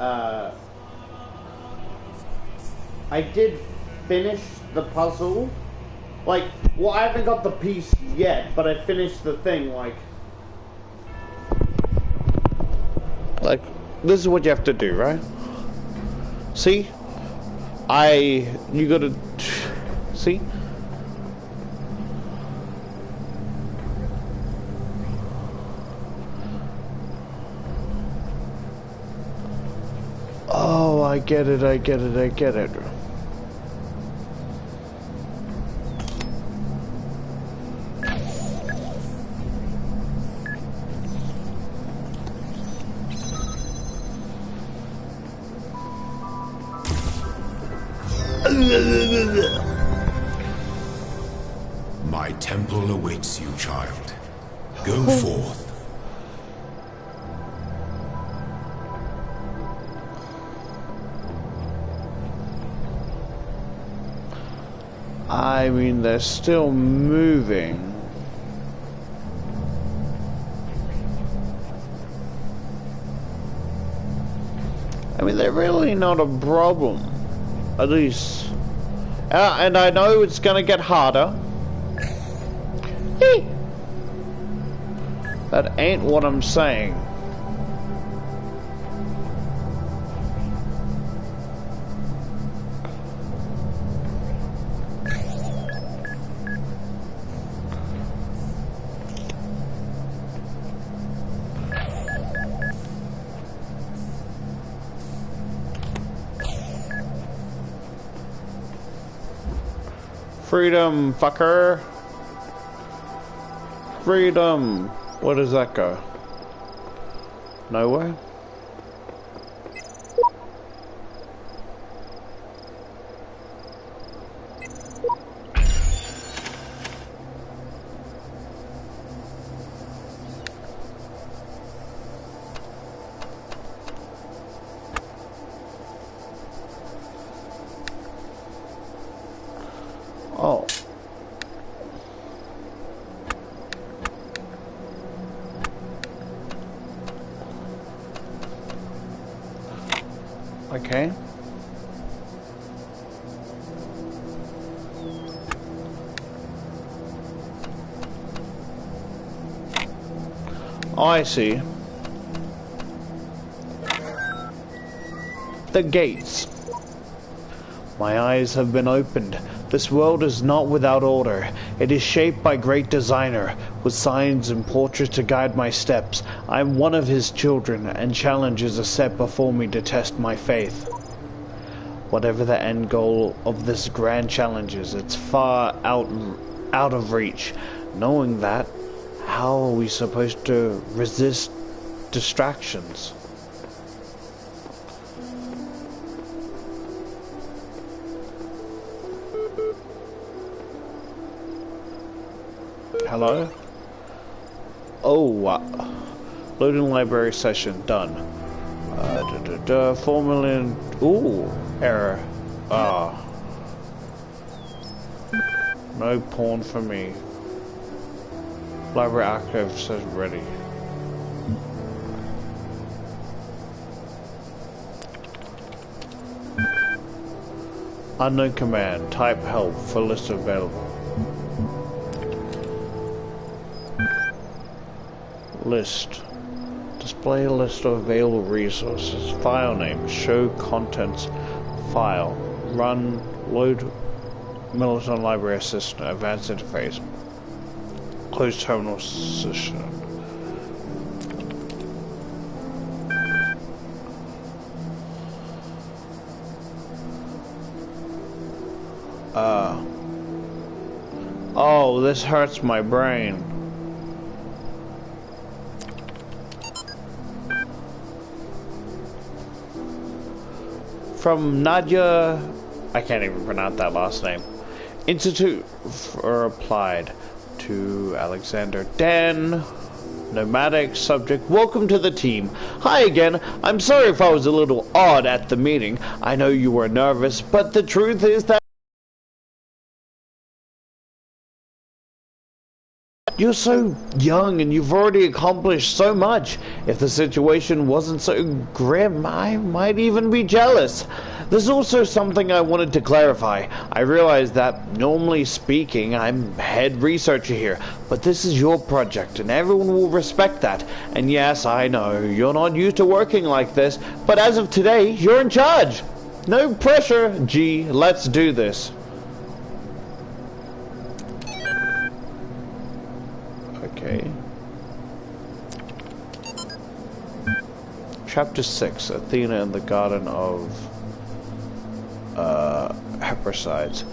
uh, I did finish the puzzle. Like, well, I haven't got the piece yet, but I finished the thing, like, this is what you have to do, right? See? You gotta, see? Oh, I get it. My temple awaits you, child. Go forth. I mean, they're still moving. I mean, they're really not a problem. At least. And I know it's gonna get harder. That ain't what I'm saying. Freedom, fucker. Freedom. Where does that go? Nowhere? Oh. Okay. Oh, I see. The gates. My eyes have been opened. This world is not without order. It is shaped by great designer, with signs and portraits to guide my steps. I am one of his children, and challenges are set before me to test my faith. Whatever the end goal of this grand challenge is, it's far out of reach. Knowing that, how are we supposed to resist distractions? Hello? Oh, loading library session, done. 4 million, ooh, error. No porn for me. Library archive says ready. Unknown command, type help for list available. List. Display a list of available resources. File name. Show contents. File. Run. Load. Militant Library Assistant. Advanced interface. Close terminal session. Oh, this hurts my brain. From Nadia, I can't even pronounce that last name. Institute replied to Alexander Den. Nomadic subject, welcome to the team. Hi again. I'm sorry if I was a little odd at the meeting. I know you were nervous, but the truth is that You're so young and you've already accomplished so much. If the situation wasn't so grim, I might even be jealous. There's also something I wanted to clarify. I realize that, normally speaking, I'm head researcher here, but this is your project and everyone will respect that. And yes, I know, you're not used to working like this, but as of today, you're in charge. No pressure, G. Let's do this. Okay. Chapter 6, Athena in the Garden of Hebrides.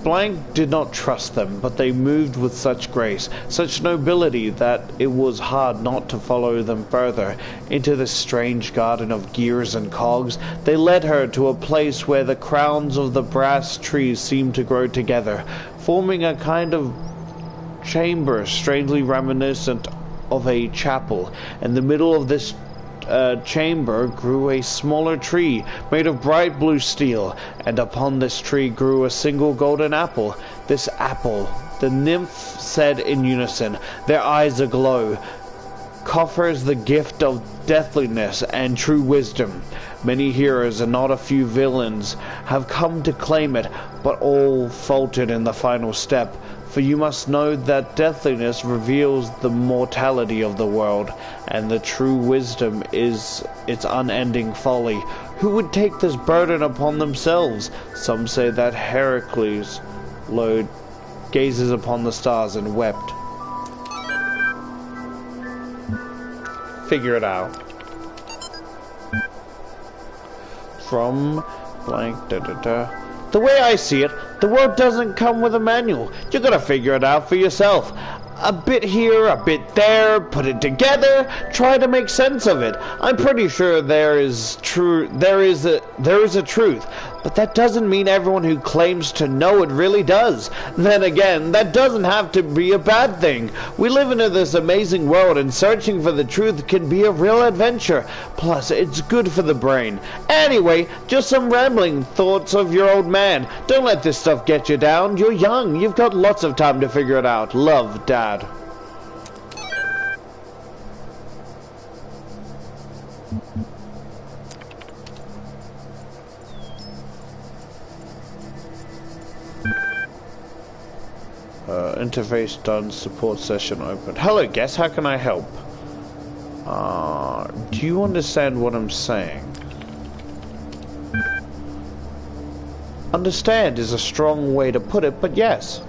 Blank did not trust them, but they moved with such grace, such nobility, that it was hard not to follow them further. Into this strange garden of gears and cogs, they led her to a place where the crowns of the brass trees seemed to grow together, forming a kind of chamber strangely reminiscent of a chapel. In the middle of this chamber grew a smaller tree made of bright blue steel, and upon this tree grew a single golden apple. This apple, the nymph said in unison, their eyes aglow, offers the gift of deathliness and true wisdom. Many heroes and not a few villains have come to claim it, but all faltered in the final step. For you must know that deathliness reveals the mortality of the world, and the true wisdom is its unending folly. Who would take this burden upon themselves? Some say that Heracles gazes upon the stars and wept. Figure it out. From blank The way I see it, the world doesn't come with a manual. You gotta figure it out for yourself. A bit here, a bit there, put it together, try to make sense of it. I'm pretty sure there is a truth, but that doesn't mean everyone who claims to know it really does. Then again, that doesn't have to be a bad thing. We live in this amazing world, and searching for the truth can be a real adventure. Plus, it's good for the brain. Anyway, just some rambling thoughts of your old man. Don't let this stuff get you down. You're young. You've got lots of time to figure it out. Love, Dad. Interface done, support session open. Hello, guest, how can I help? Do you understand what I'm saying? Understand is a strong way to put it, but yes.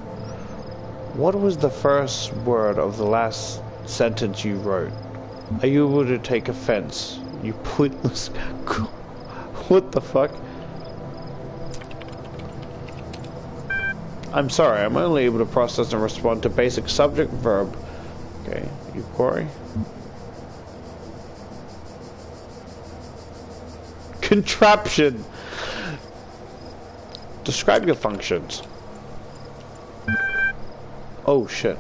What was the first word of the last sentence you wrote? Are you able to take offense? You pointless... What the fuck? I'm sorry, I'm only able to process and respond to basic subject verb. Okay, you query. Contraption! Describe your functions. Oh shit.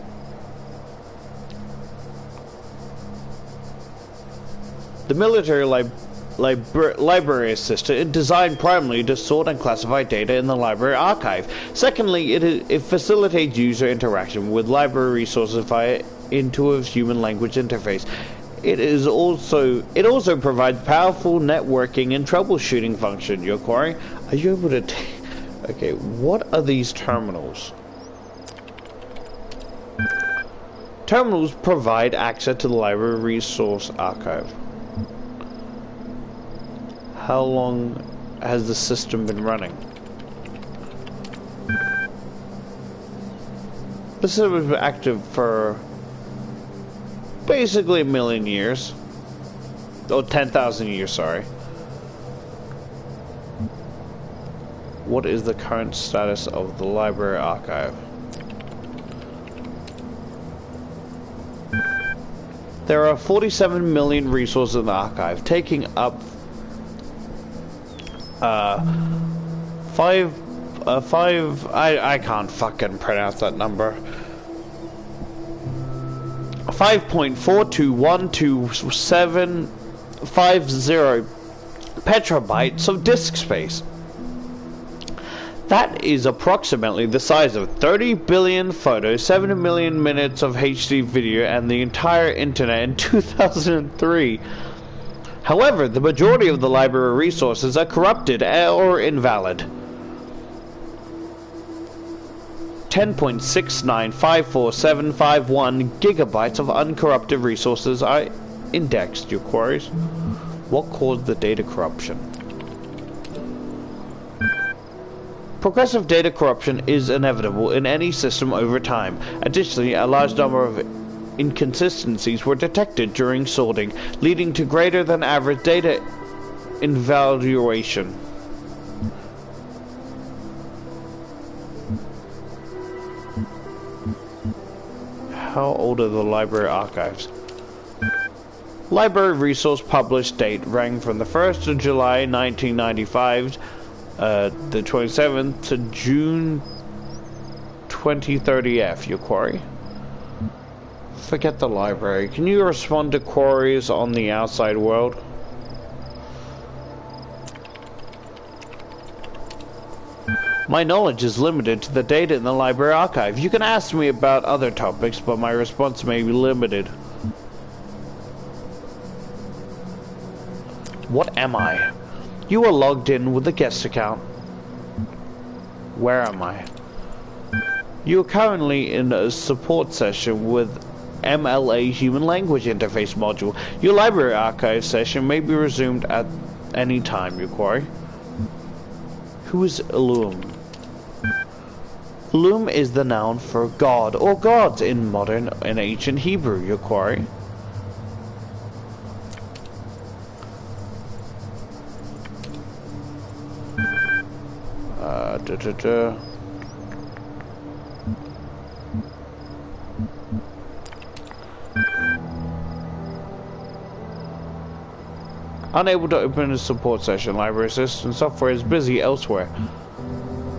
The military library assistant is designed primarily to sort and classify data in the library archive. Secondly, it facilitates user interaction with library resources via intuitive human language interface. It also provides powerful networking and troubleshooting function. Your query? Are you able to okay, what are these terminals? Terminals provide access to the library resource archive. How long has the system been running? The system has been active for basically 1 million years. Oh, 10,000 years, sorry. What is the current status of the library archive? There are 47 million resources in the archive, taking up I can't fucking pronounce that number. 5.4212750 petabytes of disk space. That is approximately the size of 30 billion photos, 70 million minutes of HD video, and the entire internet in 2003. However, the majority of the library resources are corrupted or invalid. 10.6954751 gigabytes of uncorrupted resources are indexed, your queries. What caused the data corruption? Progressive data corruption is inevitable in any system over time. Additionally, a large number of inconsistencies were detected during sorting, leading to greater than average data invaluation. How old are the library archives? Library resource published date rang from the 1st of July 1995, the 27th to June 2030F, your query? Forget the library. Can you respond to queries on the outside world? My knowledge is limited to the data in the library archive. You can ask me about other topics, but my response may be limited. What am I? You are logged in with a guest account. Where am I? You are currently in a support session with MLA Human Language Interface module. Your library archive session may be resumed at any time, your query. Who is Elohim? Elohim is the noun for God or gods in modern and ancient Hebrew, your query. Unable to open a support session. Library assistant software is busy elsewhere.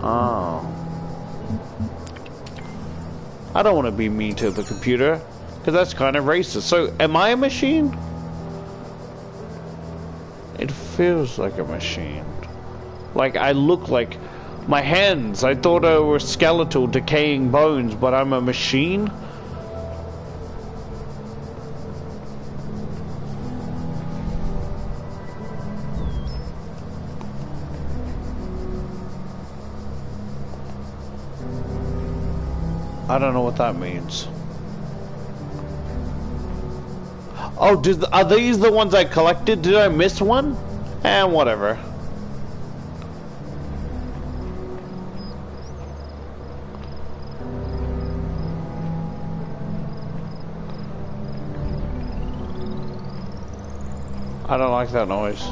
Oh. I don't want to be mean to the computer, because that's kind of racist. So, am I a machine? It feels like a machine. Like, I look like... My hands, I thought I were skeletal, decaying bones, but I'm a machine? I don't know what that means. Oh, are these the ones I collected? Did I miss one? And whatever. I don't like that noise.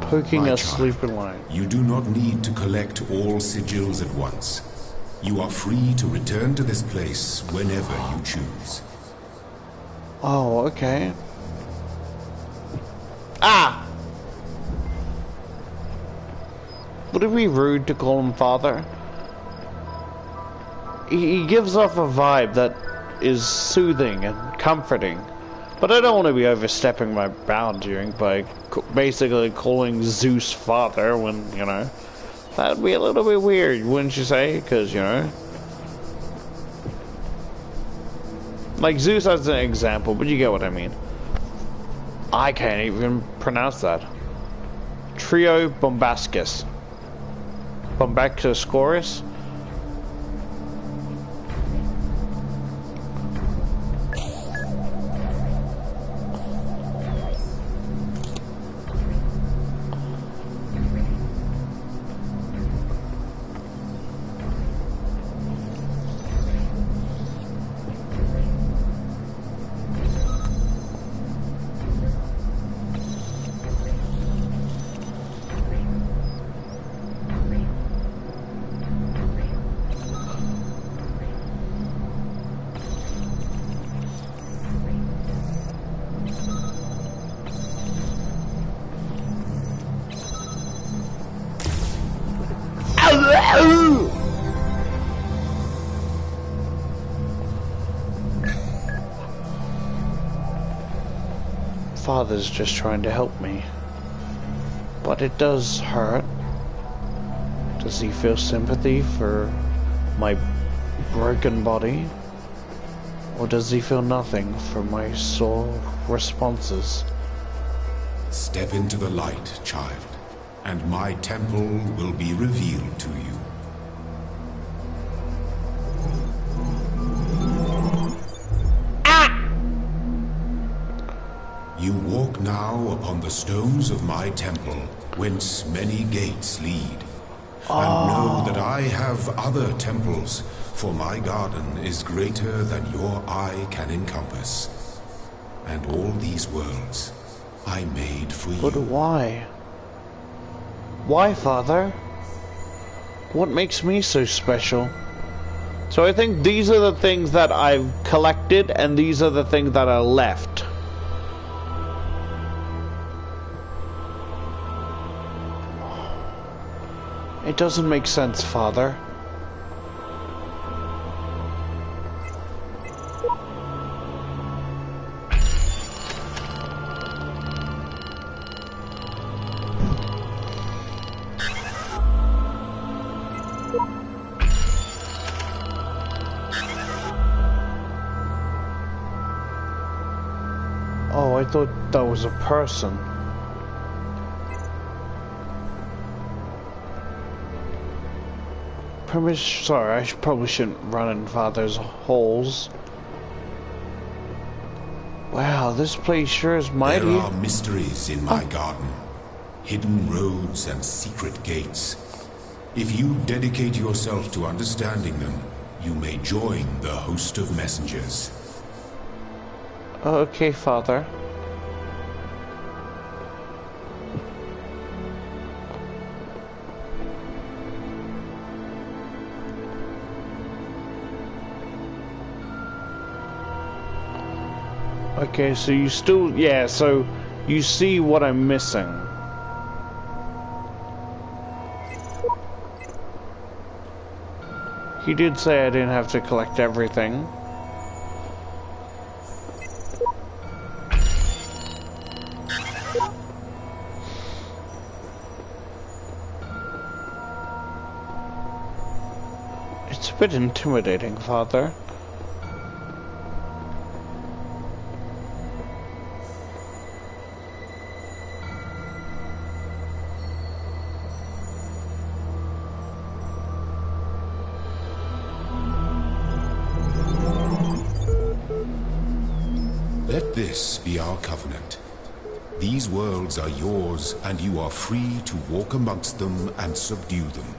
Poking a sleeping light. You do not need to collect all sigils at once. You are free to return to this place whenever you choose. Oh, okay. Ah! Would it be rude to call him father? He gives off a vibe that is soothing and comforting. But I don't want to be overstepping my boundary by basically calling Zeus father when, you know, that'd be a little bit weird, wouldn't you say? Because, you know, like Zeus as an example, but you get what I mean. I can't even pronounce that. Trio Bombascus. Bombascus. Father's just trying to help me. But it does hurt. Does he feel sympathy for my broken body? Or does he feel nothing for my sore responses? Step into the light, child, and my temple will be revealed to you. You walk now upon the stones of my temple, whence many gates lead. And know that I have other temples, for my garden is greater than your eye can encompass. And all these worlds I made for you. But why? Why, Father? What makes me so special? So I think these are the things that I've collected, and these are the things that are left. It doesn't make sense, Father. Oh, I thought that was a person. Sorry, I probably shouldn't run in Father's holes. Wow, this place sure is mighty. There are mysteries in my garden, hidden roads and secret gates. If you dedicate yourself to understanding them, you may join the host of messengers. Okay, Father. Okay, so you still, yeah, so you see what I'm missing. He did say I didn't have to collect everything. It's a bit intimidating, Father. Let this be our covenant. These worlds are yours, and you are free to walk amongst them and subdue them.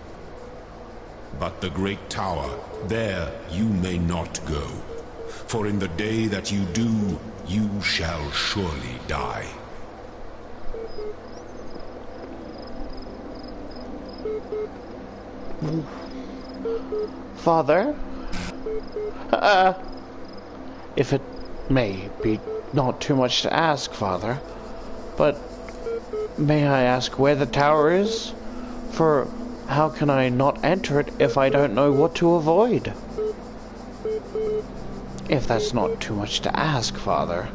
But the great tower, there you may not go. For in the day that you do, you shall surely die. Father? If it may be not too much to ask, Father, but may I ask where the tower is? For how can I not enter it if I don't know what to avoid? If that's not too much to ask, Father.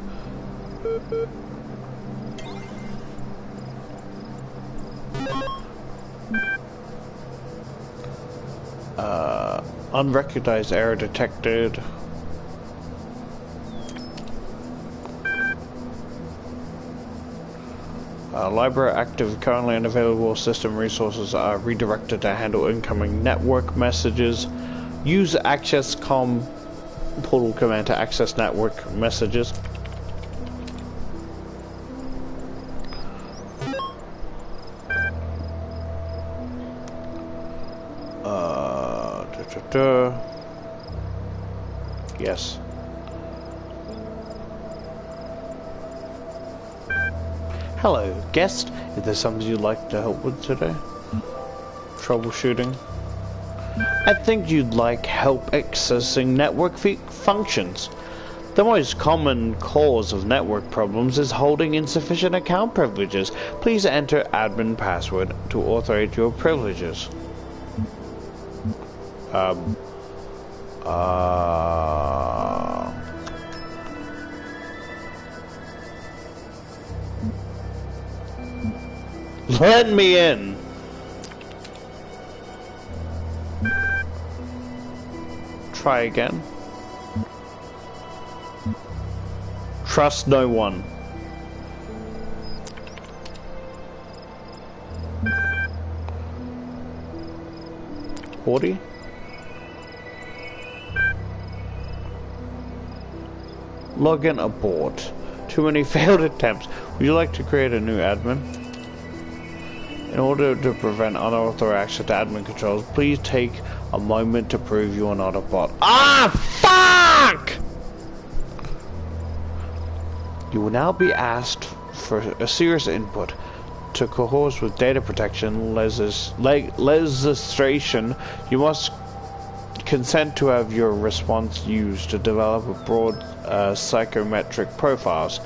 Unrecognized error detected. Library active. Currently unavailable system resources are redirected to handle incoming network messages. Use access com portal command to access network messages. Yes. Hello, guest. Is there something you'd like to help with today? Troubleshooting. I think you'd like help accessing network functions. The most common cause of network problems is holding insufficient account privileges. Please enter admin password to authorize your privileges. Let me in! Try again. Trust no one. $40? Login abort. Too many failed attempts. Would you like to create a new admin? In order to prevent unauthorized access to admin controls, please take a moment to prove you are not a bot. Ah, fuck! You will now be asked for a serious input. To cohorts with data protection legislation, you must consent to have your response used to develop a broad psychometric profiles.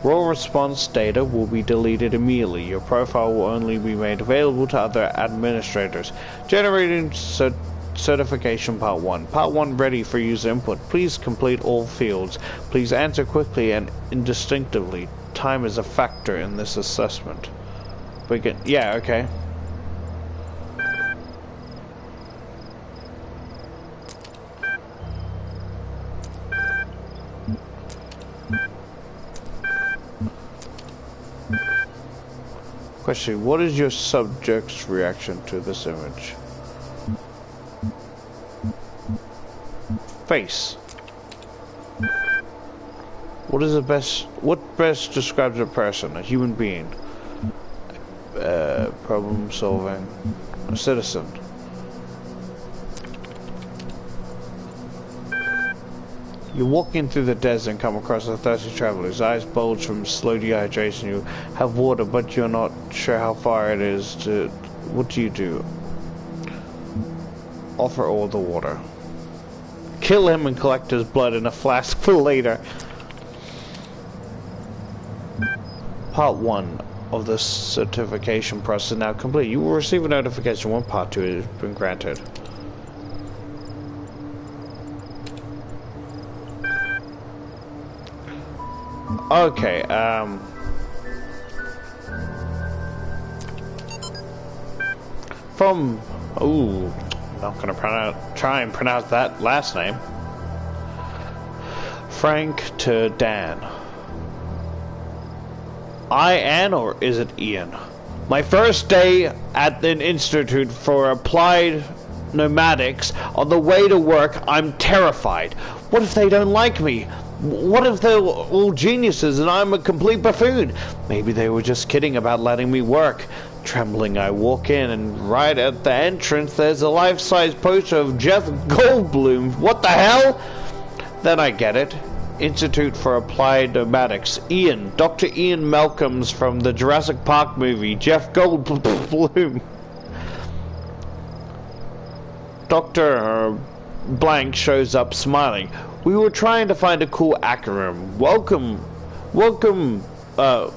Raw response data will be deleted immediately. Your profile will only be made available to other administrators. Generating certification part 1. Part 1 ready for user input. Please complete all fields. Please answer quickly and indistinctively. Time is a factor in this assessment. Yeah, okay. Question, what is your subject's reaction to this image? Face. What best describes a person, a human being? Problem solving, a citizen. You're walking through the desert and come across a thirsty traveler. His eyes bulge from slow dehydration. You have water, but you're not sure how far it is to... What do? Offer all the water. Kill him and collect his blood in a flask for later. Part 1 of the certification process now complete. You will receive a notification when Part 2 has been granted. Okay, from... Ooh, not gonna try and pronounce that last name. Frank to Dan. Ian, or is it Ian? My first day at an institute for applied nomadics. On the way to work, I'm terrified. What if they don't like me? What if they're all geniuses and I'm a complete buffoon? Maybe they were just kidding about letting me work. Trembling, I walk in, and right at the entrance, there's a life-size poster of Jeff Goldblum. What the hell? Then I get it. Institute for Applied Nomadics. Ian. Dr. Ian Malcolm's from the Jurassic Park movie. Jeff Goldblum. Dr. Blank shows up smiling. We were trying to find a cool acronym. Welcome, a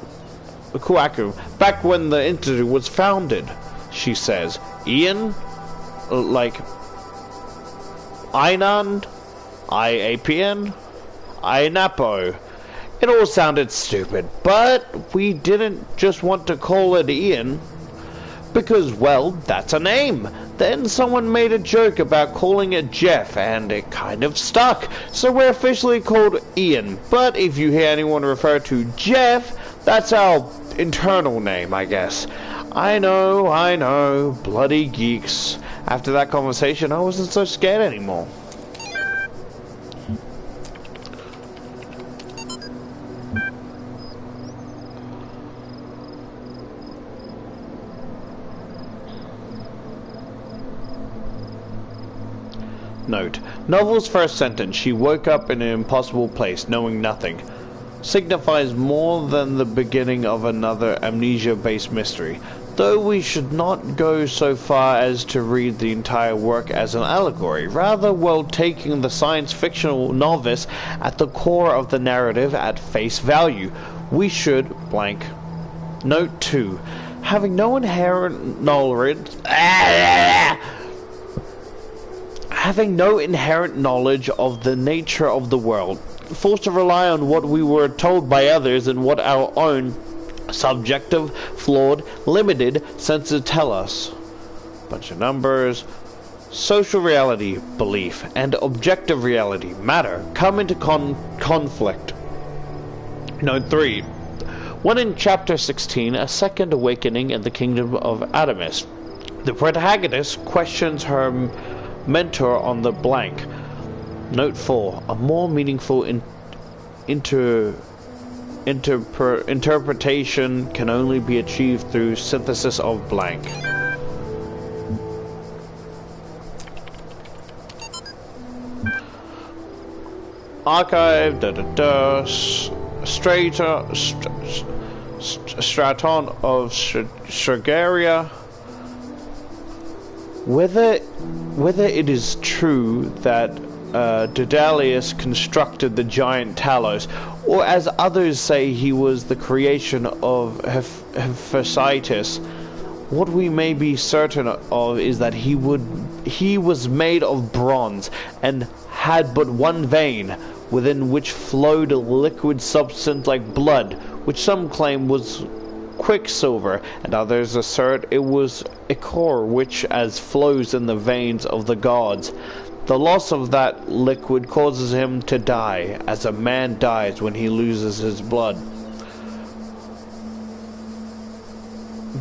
cool acronym. Back when the institute was founded, she says. Ian? Like, Einand? IAPN? INAPO. It all sounded stupid, but we didn't just want to call it Ian because, well, that's a name. Then someone made a joke about calling it Jeff, and it kind of stuck. So we're officially called Ian. But if you hear anyone refer to Jeff, that's our internal name, I guess. I know, bloody geeks. After that conversation, I wasn't so scared anymore. Note. Novel's first sentence, she woke up in an impossible place, knowing nothing, signifies more than the beginning of another amnesia-based mystery, though we should not go so far as to read the entire work as an allegory, rather while taking the science-fictional novice at the core of the narrative at face value. We should, blank. Note 2. Having no inherent knowledge... Having no inherent knowledge of the nature of the world, forced to rely on what we were told by others and what our own Subjective, flawed, limited senses tell us. Bunch of numbers. Social reality, belief, and objective reality, matter, come into conflict. Note 3. When in Chapter 16, A Second Awakening in the Kingdom of Adamus, the protagonist questions her mentor on the blank. Note 4. A more meaningful interpretation can only be achieved through synthesis of blank. Archive, Straton of Shagaria. Whether it is true that Daedalus constructed the giant Talos, or as others say he was the creation of Hephaestus, what we may be certain of is that he was made of bronze and had but one vein, within which flowed a liquid substance like blood, which some claim was quicksilver, and others assert it was ichor, which as flows in the veins of the gods. The loss of that liquid causes him to die, as a man dies when he loses his blood.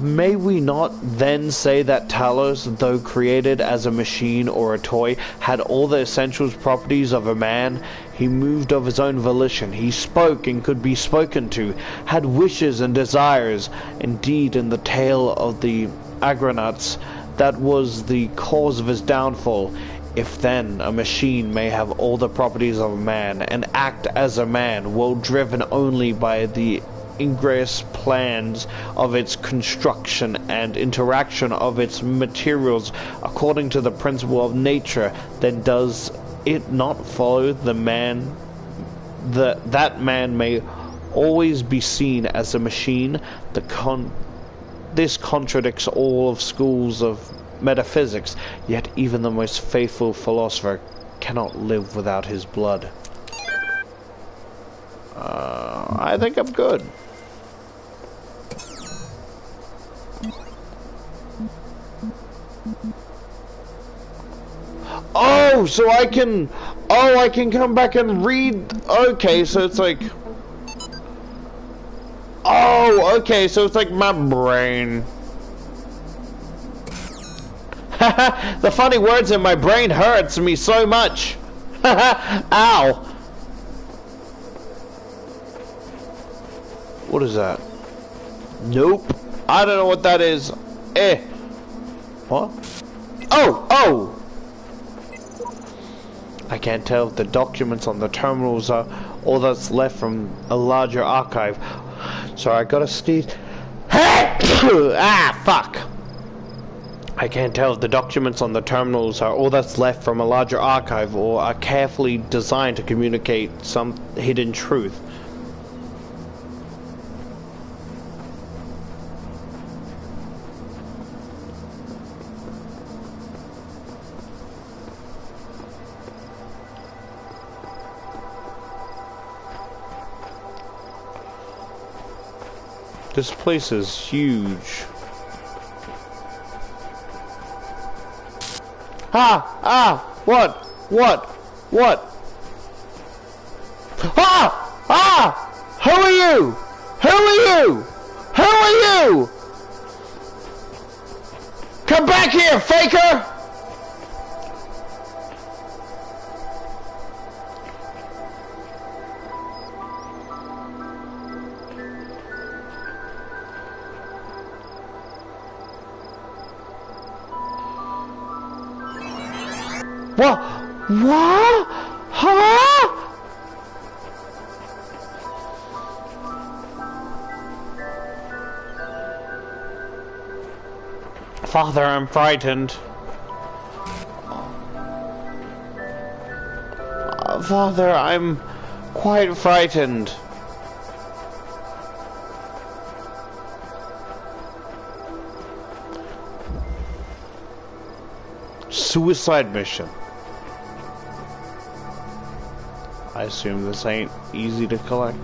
May we not then say that Talos, though created as a machine or a toy, had all the essential properties of a man? He moved of his own volition, he spoke and could be spoken to, had wishes and desires. Indeed, in the tale of the Argonauts, that was the cause of his downfall. If then a machine may have all the properties of a man, and act as a man, well driven only by the ingress plans of its construction and interaction of its materials according to the principle of nature, then does it not follow that man may always be seen as a machine? This contradicts all of schools of metaphysics, yet even the most faithful philosopher cannot live without his blood. I think I'm good. Oh, so I can come back and read. Okay, so it's like, oh, okay, so it's like my brain. The funny words in my brain hurts me so much. Ow. What is that? Nope. I don't know what that is. What? Oh! I can't tell if the documents on the terminals are all that's left from a larger archive. Sorry, I gotta sneeze. Ah, fuck! I can't tell if the documents on the terminals are all that's left from a larger archive or are carefully designed to communicate some hidden truth. This place is huge. What? Who are you? Who are you? Come back here, faker! What? Huh? Father, I'm frightened. Father, I'm quite frightened. Suicide mission. I assume this ain't easy to collect.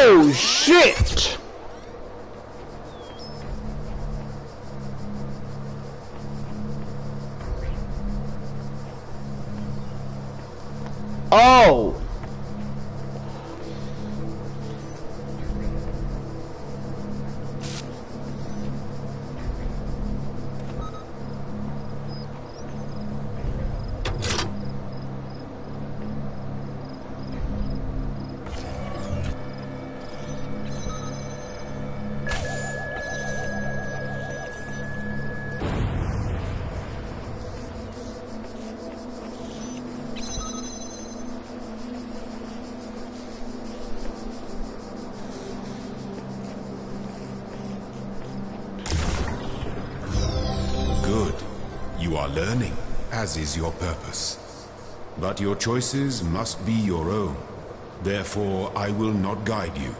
Oh shit! Oh! Good. You are learning, as is your purpose. But your choices must be your own. Therefore, I will not guide you,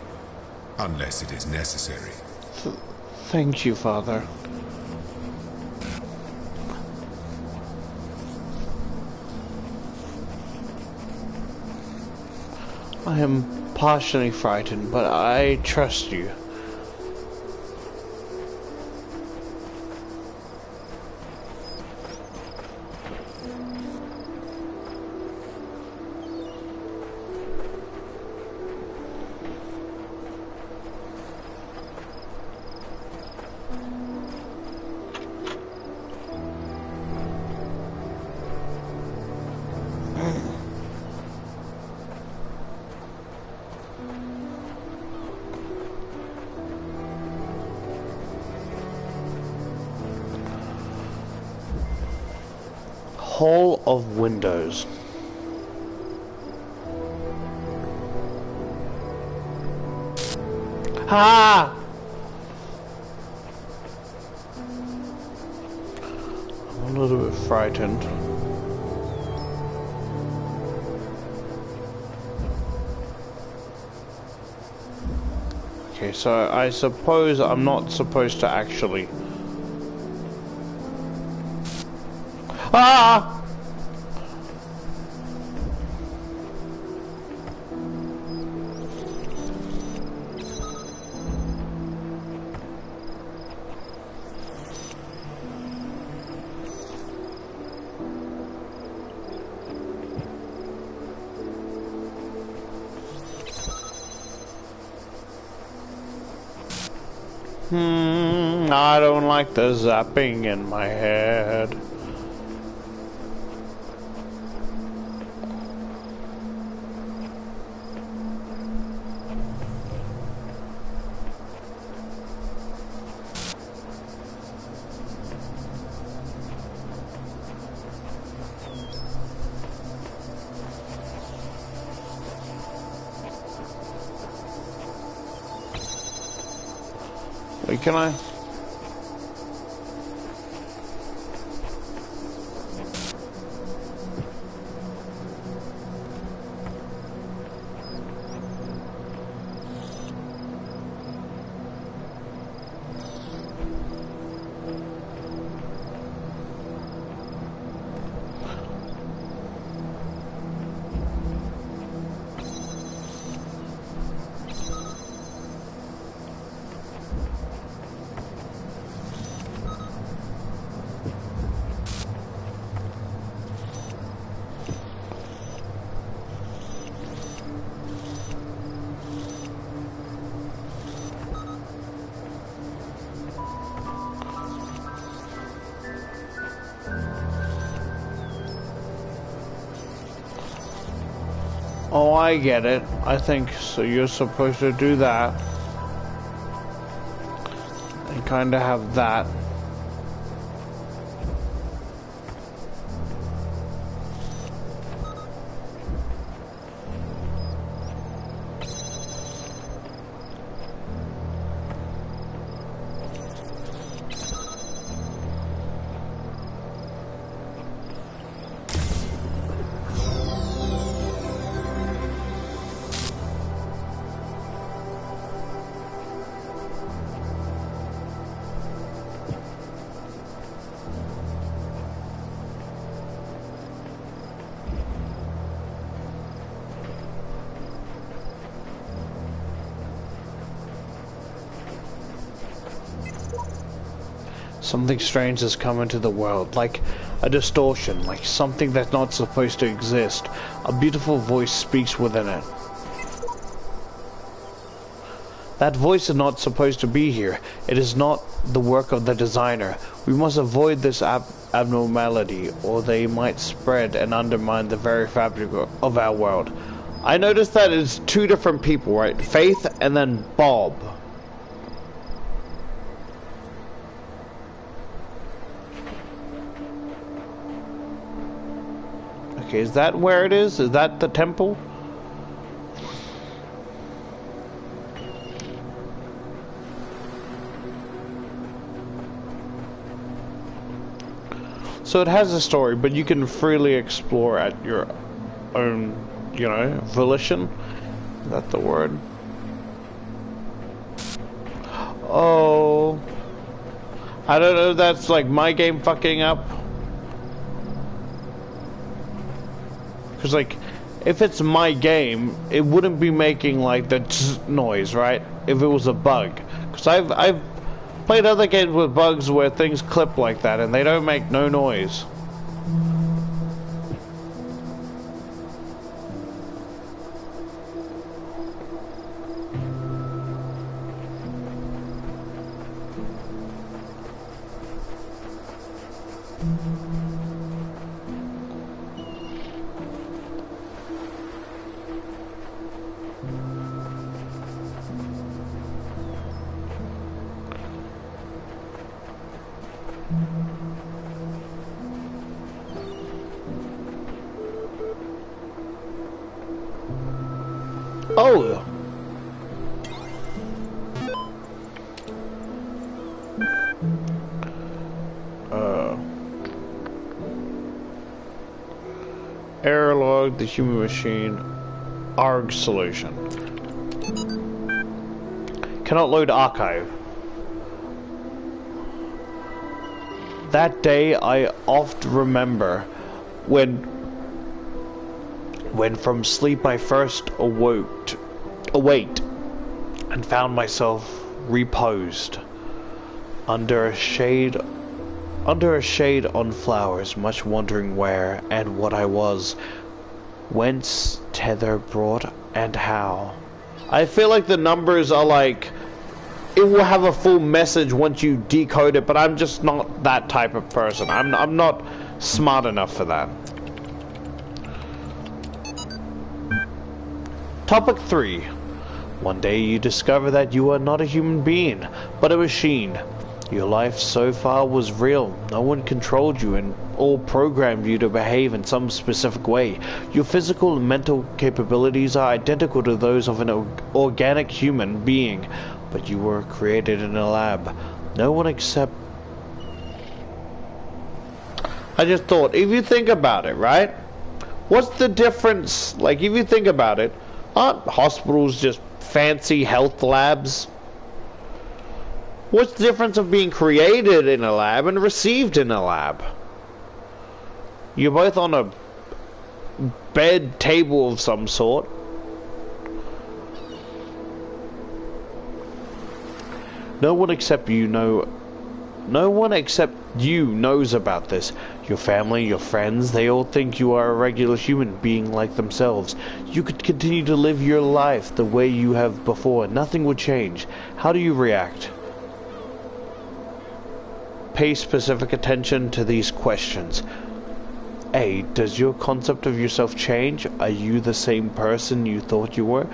unless it is necessary. Thank you, Father. I am partially frightened, but I trust you. Hall of Windows. Ah! I'm a little bit frightened. Okay, so I suppose I'm not supposed to actually... Ah! I don't like the zapping in my head. Wait, can I? Oh, I get it. I think so. You're supposed to do that. And kind of have that. Something strange has come into the world, like a distortion, like something that's not supposed to exist. A beautiful voice speaks within it. That voice is not supposed to be here. It is not the work of the designer. We must avoid this abnormality, or they might spread and undermine the very fabric of our world. I noticed that it's two different people, right? Faith and then Bob. Okay, is that where it is? Is that the temple? So it has a story, but you can freely explore at your own, you know, volition. Is that the word? Oh. I don't know if that's like my game fucking up. Because like, if it's my game, it wouldn't be making like the noise, right? If it was a bug. Because I've played other games with bugs where things clip like that and they don't make no noise. Oh! Error log, the human machine, ARG solution. Cannot load archive. That day I oft remember when from sleep I first awaked and found myself reposed under a shade on flowers, much wondering where and what I was, whence tether brought and how. I feel like the numbers are like, it will have a full message once you decode it, but I'm just not that type of person. I'm not smart enough for that. Topic 3. One day you discover that you are not a human being, but a machine. Your life so far was real. No one controlled you and or programmed you to behave in some specific way. Your physical and mental capabilities are identical to those of an organic human being, but you were created in a lab. No one except... I just thought, if you think about it, right? What's the difference? Like, if you think about it, aren't hospitals just fancy health labs? What's the difference of being created in a lab and received in a lab? You're both on a bed table of some sort. No one except you knows about this. Your family, your friends, they all think you are a regular human being like themselves. You could continue to live your life the way you have before. Nothing would change. How do you react? Pay specific attention to these questions. A. Does your concept of yourself change? Are you the same person you thought you were?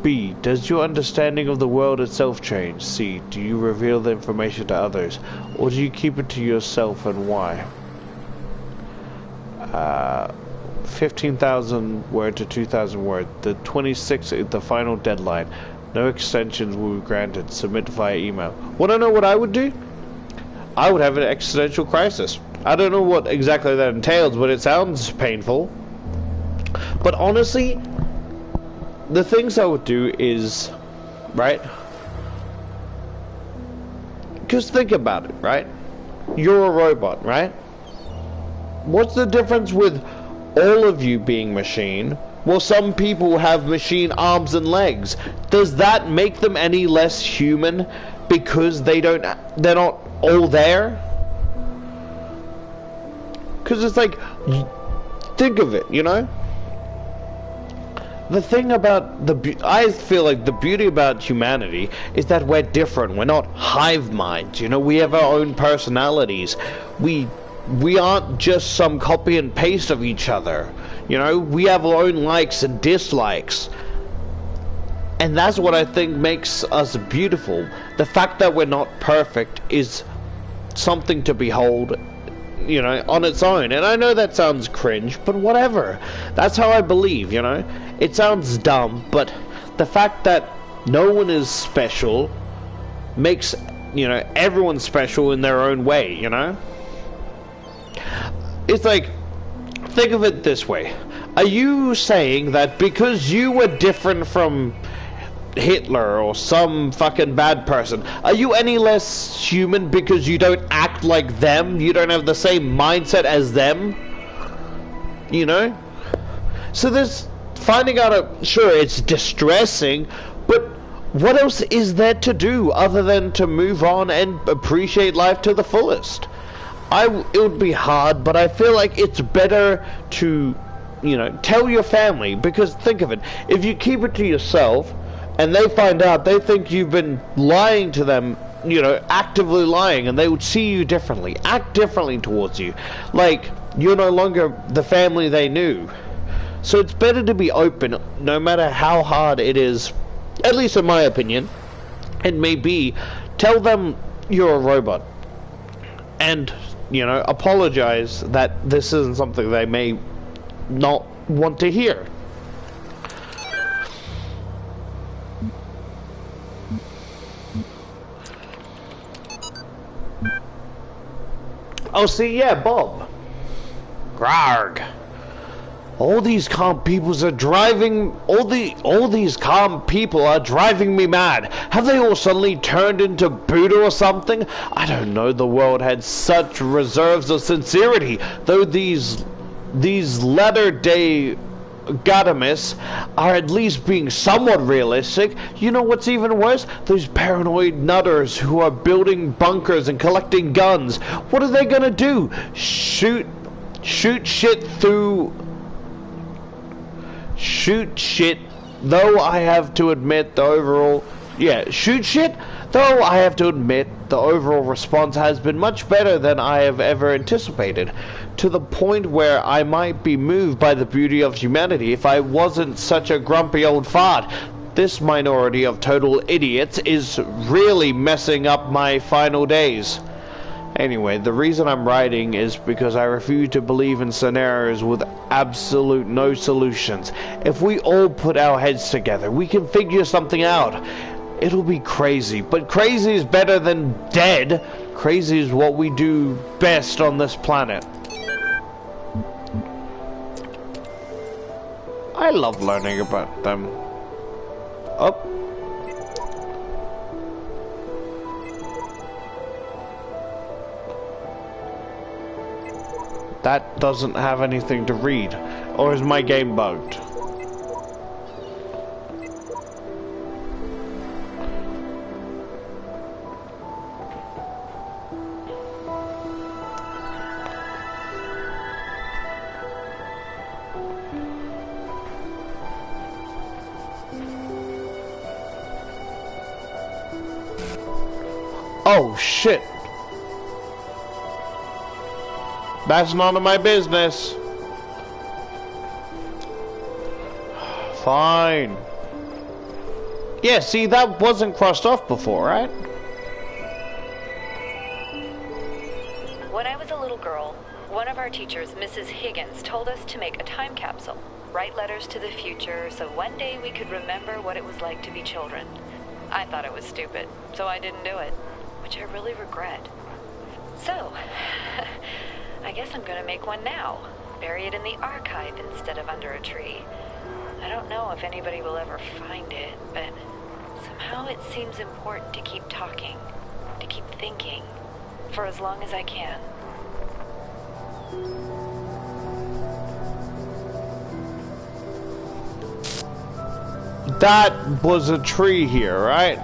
B. Does your understanding of the world itself change? C. Do you reveal the information to others? Or do you keep it to yourself, and why? 15,000 word to 2,000 word. The 26th is the final deadline. No extensions will be granted. Submit via email. Want to know what I would do? I would have an existential crisis. I don't know what exactly that entails, but it sounds painful. But honestly, the things I would do is, right? Just think about it, right? You're a robot, right? What's the difference with all of you being machine? Well, some people have machine arms and legs. Does that make them any less human because they're not all there. Because it's like, think of it, you know? The thing about I feel like the beauty about humanity is that we're different. We're not hive minds, you know? We have our own personalities. We aren't just some copy and paste of each other, you know? We have our own likes and dislikes. And that's what I think makes us beautiful. The fact that we're not perfect is something to behold, you know, on its own. And I know that sounds cringe, but whatever. That's how I believe, you know. It sounds dumb, but the fact that no one is special makes, you know, everyone special in their own way, you know. It's like, think of it this way. Are you saying that because you were different from Hitler or some fucking bad person, are you any less human because you don't act like them? You don't have the same mindset as them? You know? So there's finding out, sure, it's distressing, but what else is there to do other than to move on and appreciate life to the fullest? It would be hard, but I feel like it's better to, you know, tell your family, because think of it, if you keep it to yourself and they find out, they think you've been lying to them, you know, actively lying, and they would see you differently, act differently towards you, like you're no longer the family they knew. So it's better to be open, no matter how hard it is, at least in my opinion. It may be, tell them you're a robot, and, you know, apologize that this isn't something they may not want to hear. Oh, see, yeah, Bob. Grarg. All these calm peoples are driving... All these calm people are driving me mad. Have they all suddenly turned into Buddha or something? I don't know the world had such reserves of sincerity, though these latter-day Gadamis are at least being somewhat realistic. You know what's even worse? Those paranoid nutters who are building bunkers and collecting guns. What are they gonna do? Shoot shit, though I have to admit the overall... Yeah, shoot shit, though I have to admit the overall response has been much better than I have ever anticipated, to the point where I might be moved by the beauty of humanity if I wasn't such a grumpy old fart. This minority of total idiots is really messing up my final days. Anyway, the reason I'm writing is because I refuse to believe in scenarios with absolute no solutions. If we all put our heads together, we can figure something out. It'll be crazy, but crazy is better than dead. Crazy is what we do best on this planet. I love learning about them. Oh. That doesn't have anything to read. Or is my game bugged? Oh shit. That's none of my business. Fine. Yeah, see, that wasn't crossed off before, right? When I was a little girl, one of our teachers, Mrs. Higgins, told us to make a time capsule, write letters to the future, so one day we could remember what it was like to be children. I thought it was stupid, so I didn't do it, which I really regret. So, I guess I'm gonna make one now. Bury it in the archive instead of under a tree. I don't know if anybody will ever find it, but somehow it seems important to keep talking, to keep thinking, for as long as I can. That was a tree here, right?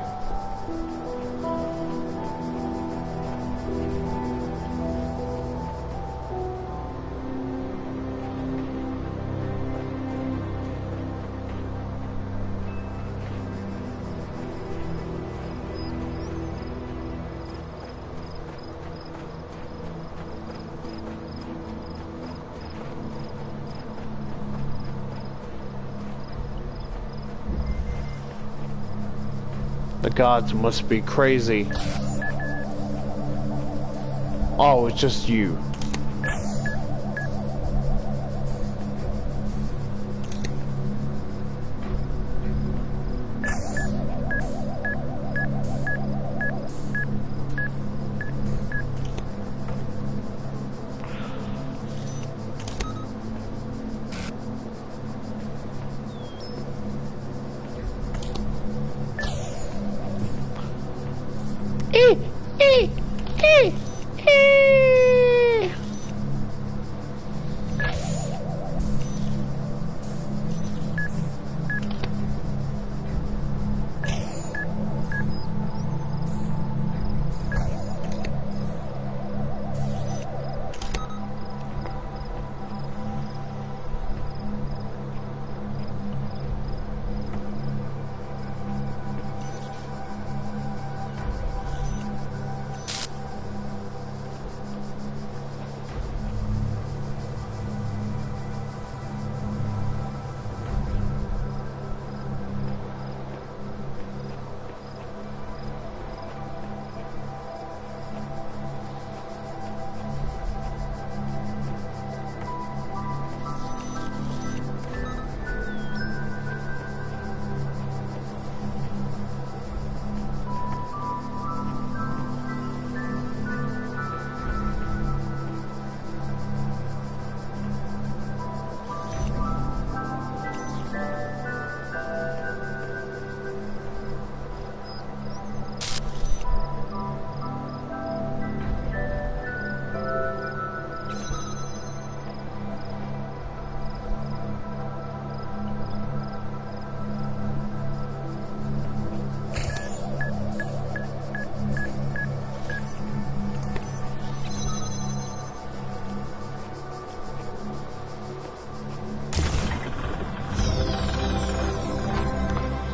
The gods must be crazy. Oh, it's just you.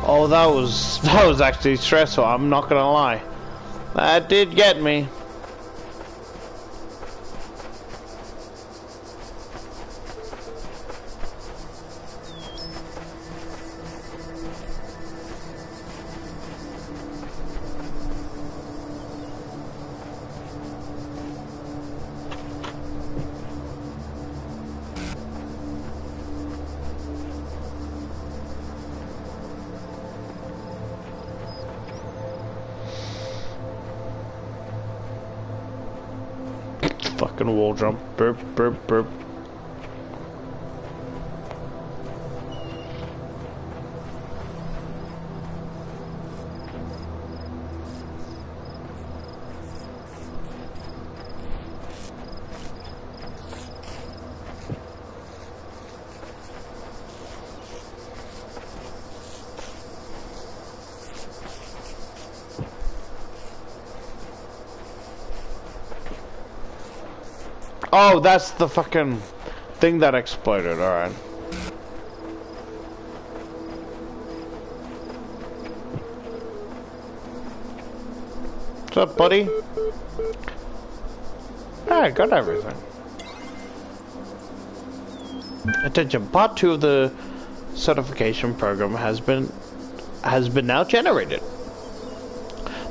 Oh, that was actually stressful, I'm not gonna lie. That did get me. Fucking wall jump. Burp, burp, burp. Oh, that's the fucking thing that exploded, alright. What's up, buddy? I got everything. Attention, part 2 of the certification program has been now generated.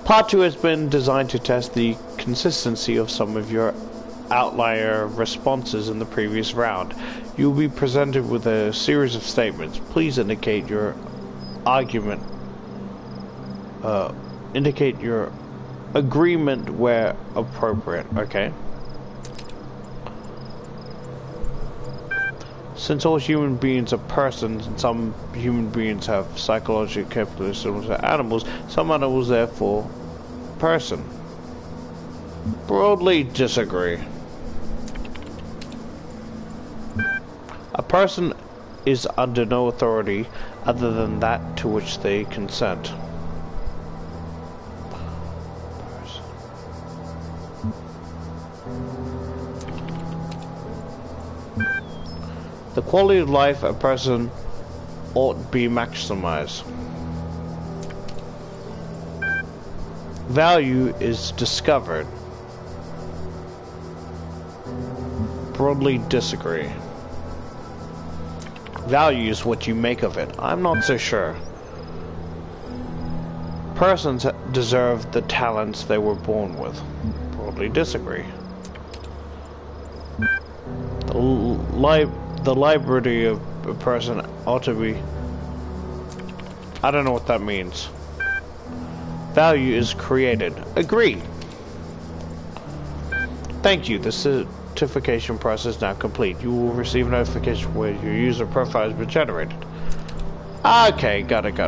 Part 2 has been designed to test the consistency of some of your outlier responses in the previous round. You'll be presented with a series of statements. Please indicate your argument. Indicate your agreement where appropriate. Okay. Since all human beings are persons and some human beings have psychological capabilities similar to animals, some animals therefore person. Broadly disagree. A person is under no authority other than that to which they consent. The quality of life a person ought be maximized. Value is discovered. Broadly disagree. Value is what you make of it. I'm not so sure. persons deserve the talents they were born with. Broadly disagree. The liberty of a person ought to be... I don't know what that means. Value is created. Agreed. Thank you. The certification process is now complete. You will receive a notification where your user profile has been generated. Okay, got it.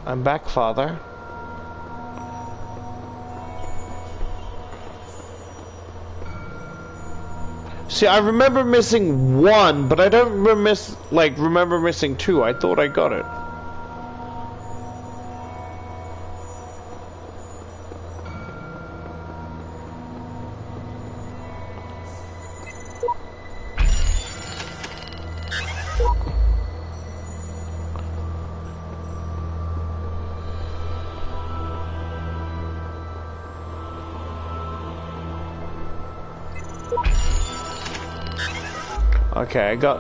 I'm back, Father. See, I remember missing one, but I don't remember missing two. I thought I got it. Okay, I got...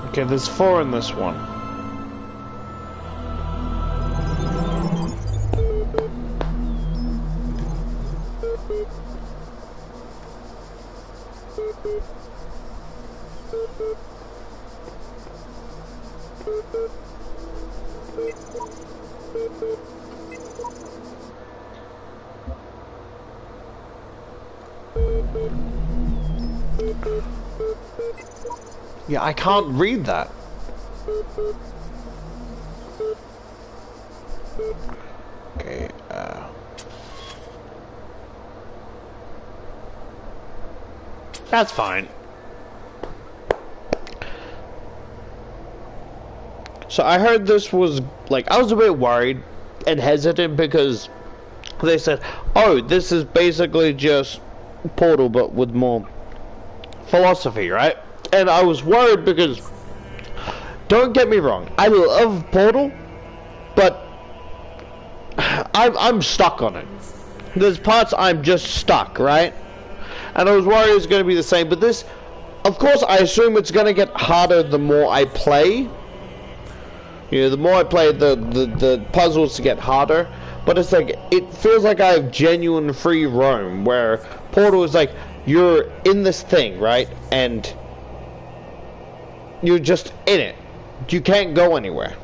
Okay, there's 4 in this one. Yeah, I can't read that. Okay, that's fine. So I heard this was, like, I was a bit worried and hesitant because they said, oh, this is basically just Portal but with more philosophy, right? And I was worried because, don't get me wrong, I love Portal, but I'm stuck on it. There's parts I'm just stuck, right? And I was worried it was going to be the same, but this, of course, I assume it's going to get harder the more I play. You know, the more I play, the puzzles get harder. But it's like, it feels like I have genuine free roam, where Portal is like, you're in this thing, right? And you're just in it. You can't go anywhere.